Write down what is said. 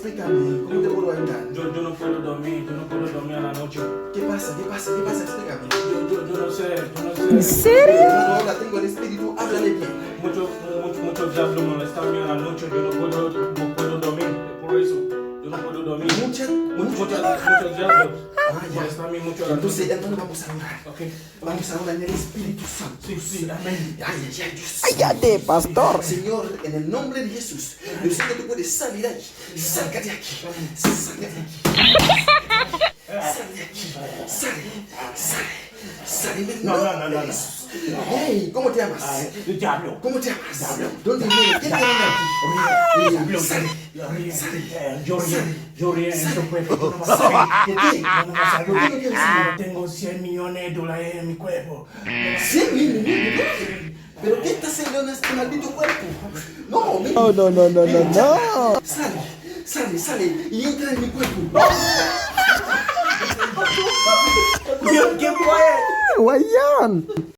explícame, ¿cómo te puedo ayudar? Yo no puedo dormir a la noche. ¿Qué pasa? Explícame. Yo no sé. ¿En serio? No, ahora tengo el espíritu, háblale bien. Muchos diablos molestan a mí a la noche. Yo no puedo dormir. Por eso, yo no puedo dormir. Muchos diablos molestan a mí mucho a la noche. Entonces vamos a orar. Okay. Vamos a orar en el Espíritu Santo. Sí, amén. Cállate, pastor. Señor, en el nombre de Jesús, yo sé que tú puedes salir ahí. Salga de aquí. Salga de aquí. Sal de aquí. Sale en el nombre de Jesús. Hey, ¿cómo te llamas? Diablo. ¿Cómo te llamas? ¿Dónde vienes? ¿Quién te llama? Diablo. Sale. Yo ríe en tu cuerpo. Tú no vas a Sale. saber. ¿Por qué? No ¿Por qué no quieres salir? Tengo 100 millones de dólares en mi cuerpo. 100 mil millones. ¿Pero qué estás haciendo en este maldito cuerpo? No, ven. No. Sale y entra en mi cuerpo. ¿Quién fue? Guayán.